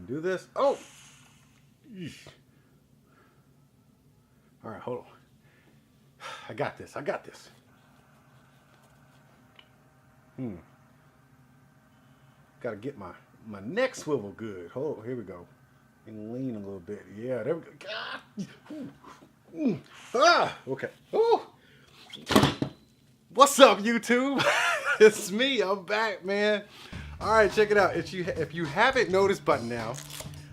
Do this. Oh! All right, hold on. I got this. I got this. Got to get my neck swivel good. Hold on, here we go. And lean a little bit. Yeah, there we go. Okay. Ooh. What's up, YouTube? It's me. I'm back, man. All right, check it out. If you haven't noticed by now,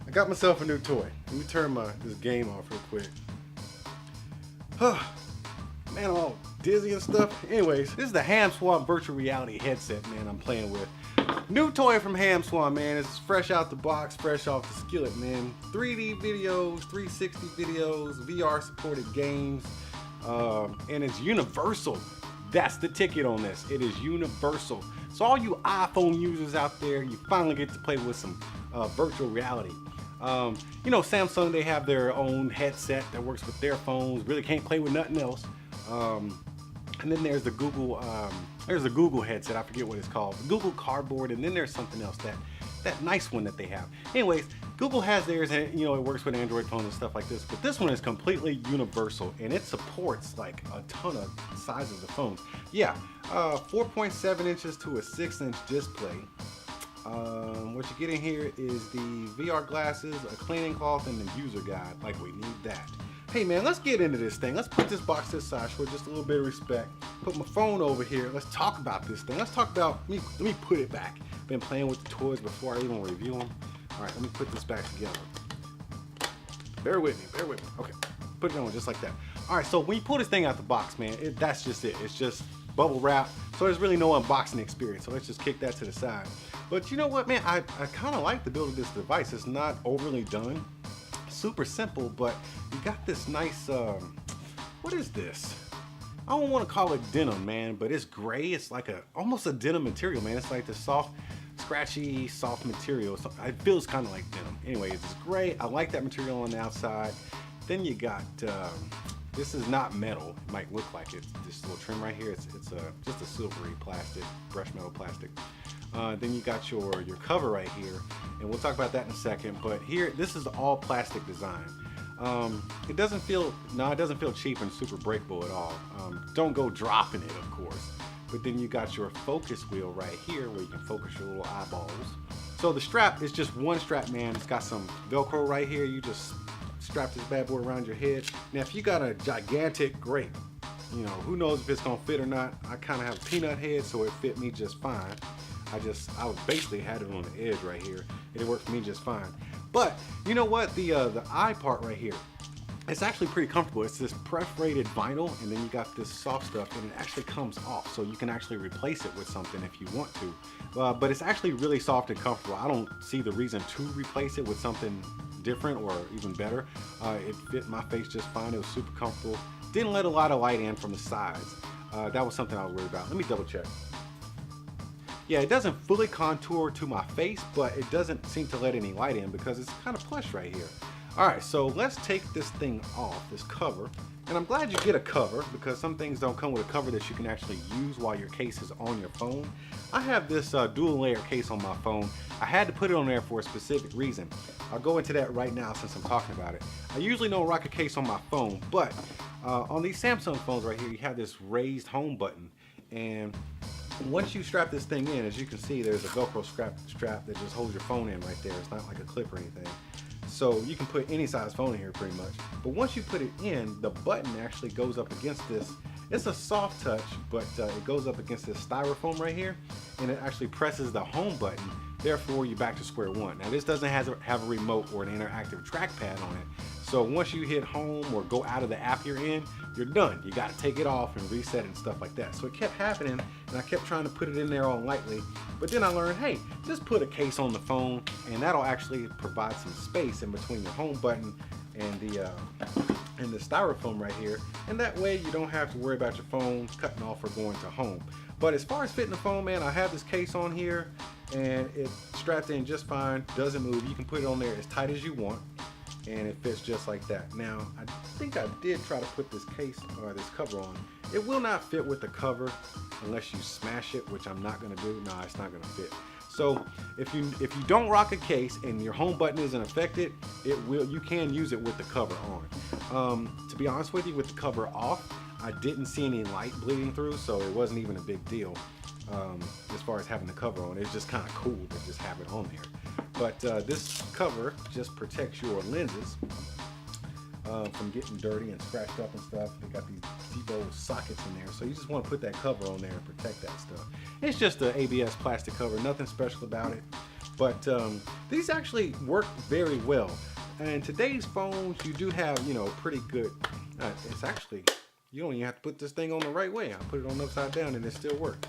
I got myself a new toy. Let me turn this game off real quick. Man, I'm all dizzy and stuff. Anyways, this is the HamSwap virtual reality headset, man, I'm playing with. New toy from HamSwap, man. It's fresh out the box, fresh off the skillet, man. 3D videos, 360 videos, VR supported games, and it's universal. That's the ticket on this. It is universal. So all you iPhone users out there, you finally get to play with some virtual reality. You know, Samsung, they have their own headset that works with their phones. Really can't play with nothing else. And then there's the Google headset. I forget what it's called. Google Cardboard. And then there's something else, that nice one that they have. Anyways, Google has theirs, and you know, it works with Android phones and stuff like this. But this one is completely universal, and it supports like a ton of sizes of phones. Yeah, 4.7 inches to a 6-inch display. What you get in here is the VR glasses, a cleaning cloth, and the user guide. Like, we need that. Hey man, let's get into this thing. Let's put this box to the side, show just a little bit of respect. Put my phone over here. Let's talk about this thing. Let's talk about, let me put it back. Been playing with the toys before I even review them. All right, let me put this back together. Bear with me, bear with me. Okay, put it on just like that. All right, so when you pull this thing out the box, man, that's just it. It's just bubble wrap. So there's really no unboxing experience. So let's just kick that to the side. But you know what, man? I kind of like the build of this device. It's not overly done. Super simple, but you got this nice, what is this? I don't want to call it denim, man, but it's gray. It's like almost a denim material, man. It's like the soft, scratchy, soft material. So it feels kind of like denim. Anyways, it's gray. I like that material on the outside. Then you got, this is not metal. It might look like it. This little trim right here, it's just a silvery plastic, brushed metal plastic. Then you got your cover right here, and we'll talk about that in a second. But here, this is all plastic design. It doesn't feel cheap and super breakable at all. Don't go dropping it, of course. But then you got your focus wheel right here, where you can focus your little eyeballs. So the strap is just one strap, man. It's got some Velcro right here. You just strap this bad boy around your head. Now, if you got a gigantic grape, you know, who knows if it's gonna fit or not. I kind of have a peanut head, so it fit me just fine. I basically had it on the edge right here, and it worked for me just fine. But you know what? The eye part right here, it's actually pretty comfortable. It's this perforated vinyl, and then you got this soft stuff, and it actually comes off, so you can actually replace it with something if you want to. But it's actually really soft and comfortable. I don't see the reason to replace it with something different or even better. It fit my face just fine. It was super comfortable. Didn't let a lot of light in from the sides. That was something I was worried about. Let me double check. Yeah, it doesn't fully contour to my face, but it doesn't seem to let any light in because it's kind of plush right here. All right, so let's take this thing off, this cover. And I'm glad you get a cover because some things don't come with a cover that you can actually use while your case is on your phone. I have this dual layer case on my phone. I had to put it on there for a specific reason. I'll go into that right now since I'm talking about it. I usually don't rock a case on my phone, but on these Samsung phones right here, you have this raised home button. And once you strap this thing in, as you can see, there's a Velcro strap that just holds your phone in right there. It's not like a clip or anything. So you can put any size phone in here pretty much. But once you put it in, the button actually goes up against this. It's a soft touch, but it goes up against this styrofoam right here, and it actually presses the home button. Therefore, you're back to square one. Now, this doesn't have a remote or an interactive trackpad on it. So once you hit home or go out of the app you're in, you're done. You got to take it off and reset it and stuff like that. So it kept happening, and I kept trying to put it in there all lightly. But then I learned, hey, just put a case on the phone, and that'll actually provide some space in between your home button and the styrofoam right here. And that way you don't have to worry about your phone cutting off or going to home. But as far as fitting the phone, man, I have this case on here, and it's strapped in just fine, doesn't move. You can put it on there as tight as you want, and it fits just like that. Now, I think I did try to put this case or this cover on. It will not fit with the cover unless you smash it, which I'm not gonna do. No, it's not gonna fit. So if you don't rock a case and your home button isn't affected, you can use it with the cover on. To be honest with you, with the cover off, I didn't see any light bleeding through, so it wasn't even a big deal as far as having the cover on. It's just kind of cool to just have it on there. But this cover just protects your lenses from getting dirty and scratched up and stuff. They got these deep old sockets in there, so you just want to put that cover on there and protect that stuff. It's just an ABS plastic cover, nothing special about it. But these actually work very well. And today's phones, you do have, you know, pretty good. It's actually, you don't even have to put this thing on the right way. I put it on upside down and it still works.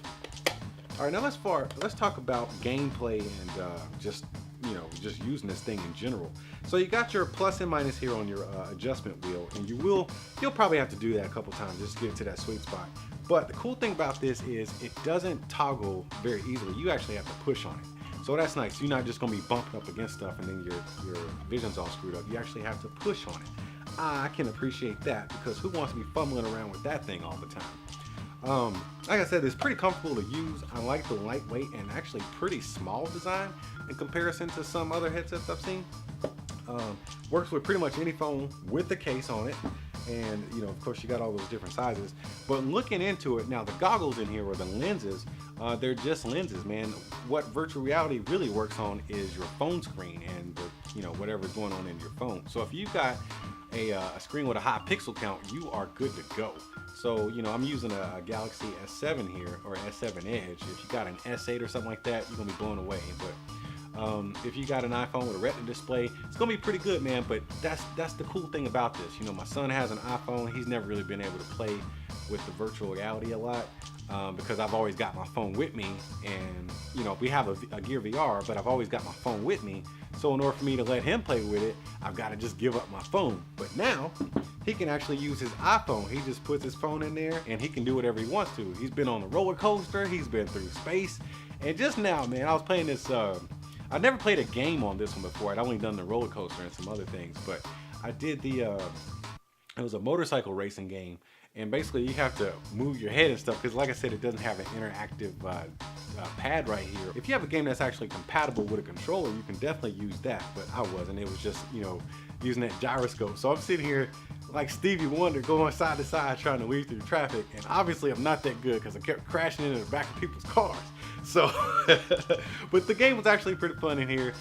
All right, now let's talk about gameplay and just using this thing in general. So you got your plus and minus here on your adjustment wheel, and you'll probably have to do that a couple times just to get to that sweet spot. But the cool thing about this is it doesn't toggle very easily. You actually have to push on it. So that's nice. You're not just gonna be bumping up against stuff and then your vision's all screwed up. You actually have to push on it. I can appreciate that, because who wants to be fumbling around with that thing all the time? Like I said, it's pretty comfortable to use. I like the lightweight and actually pretty small design in comparison to some other headsets I've seen. Works with pretty much any phone with the case on it, and you know, of course, you got all those different sizes. But looking into it now, the goggles in here, or the lenses, they're just lenses, man. What virtual reality really works on is your phone screen and whatever's going on in your phone. So if you've got a screen with a high pixel count, you are good to go. So, you know, I'm using a Galaxy S7 here, or S7 Edge. If you got an S8 or something like that, you're gonna be blown away. But if you got an iPhone with a Retina display, it's gonna be pretty good, man. But that's the cool thing about this. You know, my son has an iPhone. He's never really been able to play with the virtual reality a lot because I've always got my phone with me, and you know, we have a Gear VR, but I've always got my phone with me. So in order for me to let him play with it, I've got to just give up my phone. But now he can actually use his iPhone. He just puts his phone in there and he can do whatever he wants to. He's been on a roller coaster. He's been through space. And just now, man, I was playing this. I've never played a game on this one before. I'd only done the roller coaster and some other things. But I did it was a motorcycle racing game. And basically you have to move your head and stuff, because like I said, it doesn't have an interactive pad right here. If you have a game that's actually compatible with a controller, you can definitely use that, but I wasn't. It was just, you know, using that gyroscope. So I'm sitting here like Stevie Wonder, going side to side trying to weave through traffic, and obviously I'm not that good because I kept crashing into the back of people's cars. So, but the game was actually pretty fun in here.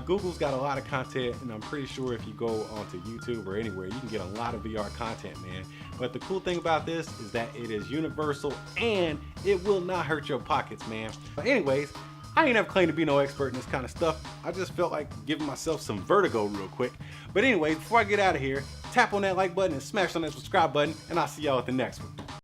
Google's got a lot of content, and I'm pretty sure if you go onto YouTube or anywhere, you can get a lot of VR content, man. But the cool thing about this is that it is universal and it will not hurt your pockets, man. But anyways, I ain't have claim to be no expert in this kind of stuff. I just felt like giving myself some vertigo real quick. But anyways, before I get out of here, tap on that like button and smash on that subscribe button, and I'll see y'all at the next one.